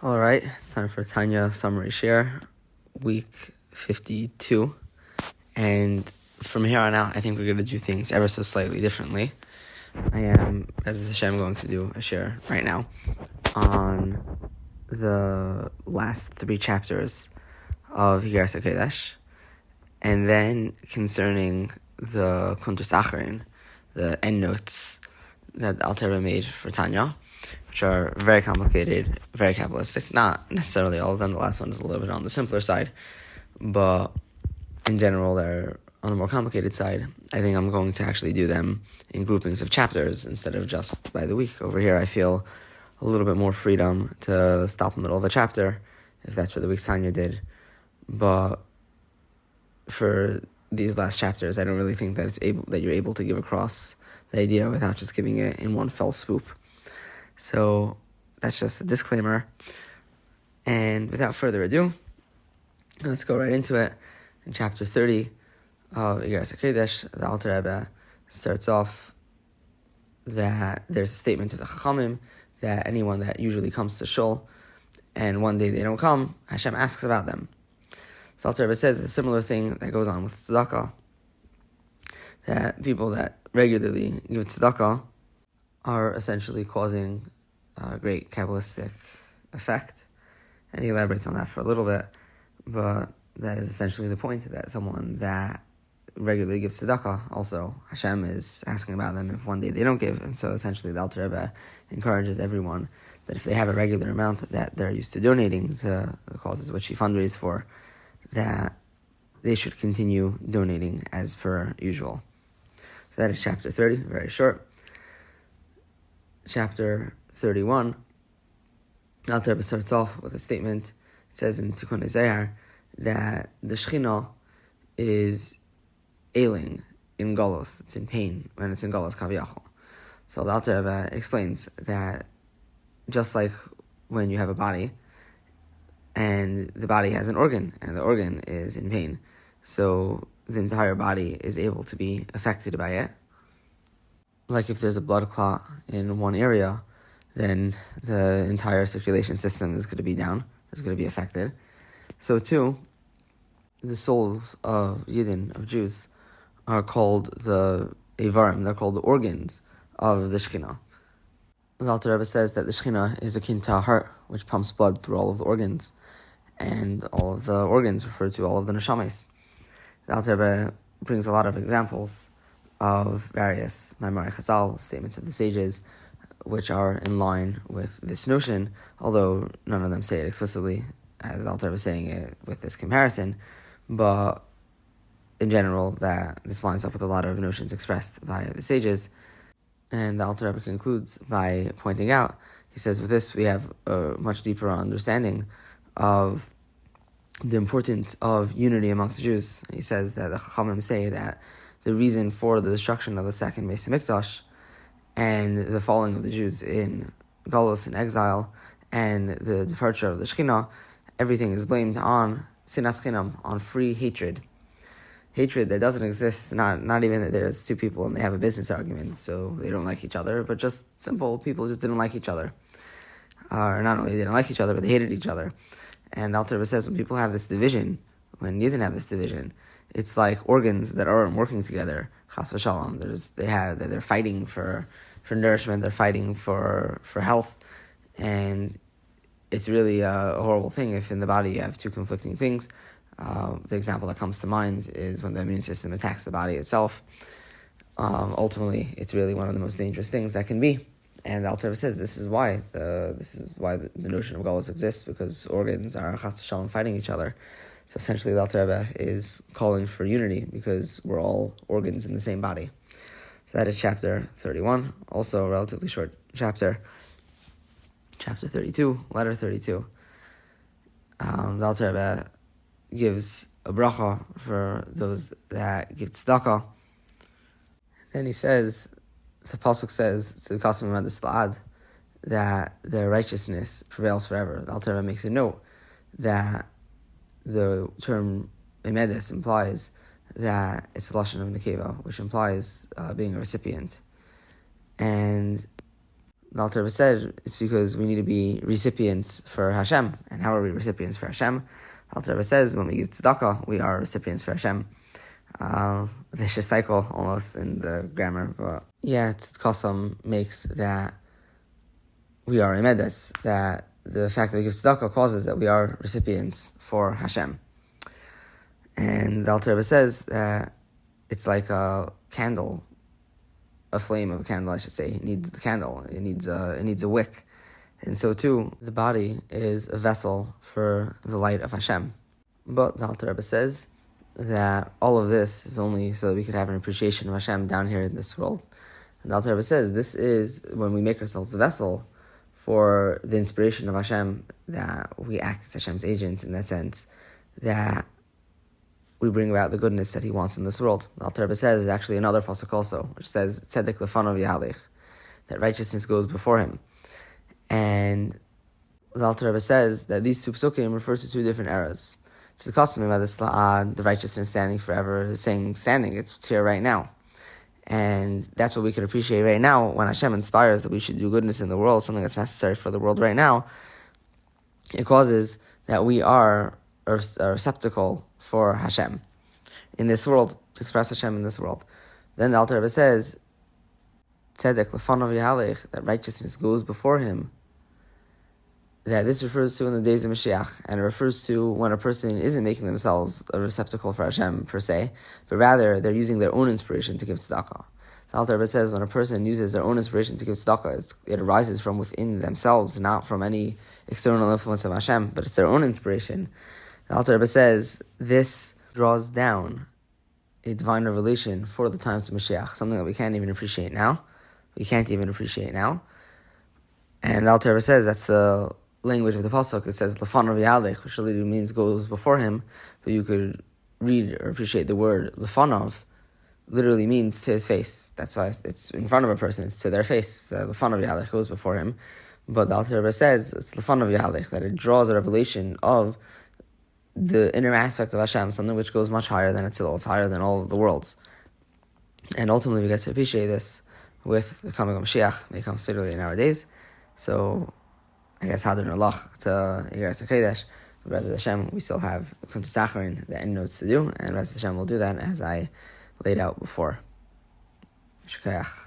All right, it's time for Tanya Summary Shiur, week 52. And from here on out, I think we're going to do things ever so slightly differently. I am, as Hashem, going to do a shiur right now on the last 3 chapters of Higaras HaKodesh, and then concerning the Kuntres Acharin, the endnotes that the Alter Rebbe made for Tanya, which are very complicated, very Kabbalistic. Not necessarily all of them. The last one is a little bit on the simpler side, but in general, they're on the more complicated side. I think I'm going to actually do them in groupings of chapters instead of just by the week. Over here, I feel a little bit more freedom to stop in the middle of a chapter, if that's what the week's Tanya did. But for these last chapters, I don't really think that you're able to give across the idea without just giving it in one fell swoop. So that's just a disclaimer. And without further ado, let's go right into it. In chapter 30 of Higaras HaKodesh, the Alter Rebbe starts off that there's a statement of the Chachamim that anyone that usually comes to Shul and one day they don't come, Hashem asks about them. So Alter Rebbe says a similar thing that goes on with tzedakah, that people that regularly give tzedakah are essentially causing a great Kabbalistic effect. And he elaborates on that for a little bit, but that is essentially the point, that someone that regularly gives tzedakah, also Hashem is asking about them if one day they don't give. And so essentially the Alter Rebbe encourages everyone that if they have a regular amount that they're used to donating to the causes which he fundraises for, that they should continue donating as per usual. So that is chapter 30, very short. Chapter 31, Alter Rebbe starts off with a statement. It says in Tikkun Zohar that the Shekhinah is ailing in Golos, it's in pain when it's in Golos Kaviyachol. So the Alter Rebbe explains that just like when you have a body, and the body has an organ, and the organ is in pain, so the entire body is able to be affected by it. Like if there's a blood clot in one area, then the entire circulation system is going to be down, is going to be affected. So too, the souls of Yidden, of Jews, are called the Eivarim, they're called the organs of the Shekhinah. The Alter Rebbe says that the Shekhinah is akin to a heart, which pumps blood through all of the organs, and all of the organs refer to all of the neshamas. The Alter Rebbe brings a lot of examples of various Maimarei Chazal, statements of the sages, which are in line with this notion, although none of them say it explicitly, as the Alter Rebbe is saying it with this comparison, but in general, that this lines up with a lot of notions expressed by the sages. And the Alter Rebbe concludes by pointing out, he says, with this we have a much deeper understanding of the importance of unity amongst Jews. He says that the Chachamim say that the reason for the destruction of the second Beis HaMikdash and the falling of the Jews in Galus, in exile, and the departure of the Shekhinah, everything is blamed on sinas chinam, on free hatred. Hatred that doesn't exist, not even that there's two people and they have a business argument, so they don't like each other, but just simple people just didn't like each other. Or not only they didn't like each other, but they hated each other. And the Alter Rebbe says when people have this division, when you didn't have this division, it's like organs that aren't working together. Chas v'shalom. They're fighting for nourishment. They're fighting for health, and it's really a horrible thing if in the body you have two conflicting things. The example that comes to mind is when the immune system attacks the body itself. Ultimately, it's really one of the most dangerous things that can be. And the Alter Rebbe says this is why the notion of galus exists, because organs are chas v'shalom fighting each other. So essentially, the Alter Rebbe is calling for unity because we're all organs in the same body. So that is chapter 31, also a relatively short chapter. Chapter 32, letter 32. The Alter Rebbe gives a bracha for those that give tzedakah. Then he says, the pasuk says, that their righteousness prevails forever. The Alter Rebbe makes a note that the term emedes implies that it's a lashon of nekeva, which implies being a recipient. And the Alter Rebbe said it's because we need to be recipients for Hashem. And how are we recipients for Hashem? The Alter Rebbe says when we give tzedakah, we are recipients for Hashem. Vicious cycle almost in the grammar, but yeah, Tzedkasam makes that we are emedes, that the fact that we give tzedakah causes that we are recipients for Hashem. And the Alter Rebbe says that it's like a candle, a flame of a candle, I should say. It needs the candle. It needs a wick. And so too, the body is a vessel for the light of Hashem. But the Alter Rebbe says that all of this is only so that we could have an appreciation of Hashem down here in this world. And the Alter Rebbe says this is when we make ourselves a vessel for the inspiration of Hashem, that we act as Hashem's agents in that sense, that we bring about the goodness that He wants in this world. The Alter Rebbe says there's actually another pasuk also, which says tzedek lefanav yahalech, that righteousness goes before Him. And the Alter Rebbe says that these two psukim refer to two different eras. It's the custom about this the righteousness standing forever, saying standing, it's here right now. And that's what we can appreciate right now when Hashem inspires that we should do goodness in the world, something that's necessary for the world right now. It causes that we are a receptacle for Hashem in this world, to express Hashem in this world. Then the Alter Rebbe says, tzedek lefanav yahalech, that righteousness goes before Him, that this refers to in the days of Mashiach, and it refers to when a person isn't making themselves a receptacle for Hashem per se, but rather they're using their own inspiration to give tzedakah. The Alter Rebbe says when a person uses their own inspiration to give tzedakah, it arises from within themselves, not from any external influence of Hashem, but it's their own inspiration. The Alter Rebbe says this draws down a divine revelation for the times of Mashiach, something that we can't even appreciate now. And the Alter Rebbe says that's the language of the pasuk. It says lefanav yahalech, which literally means goes before Him, but you could read or appreciate the word lefanav literally means to His face. That's why it's in front of a person, it's to their face. So lefanav yahalech goes before Him, but the Alter Rebbe says it's lefanav yahalech, that it draws a revelation of the inner aspect of Hashem, something which goes much higher than Atzilus, it's higher than all of the worlds. And ultimately we get to appreciate this with the coming of Mashiach. May come speedily in our days. So I guess Hadar Nalach to Yiras HaKodesh. Bez Hashem, we still have the Kuntus Sacharin, the end notes to do, and Bez Hashem will do that as I laid out before. Shkayach.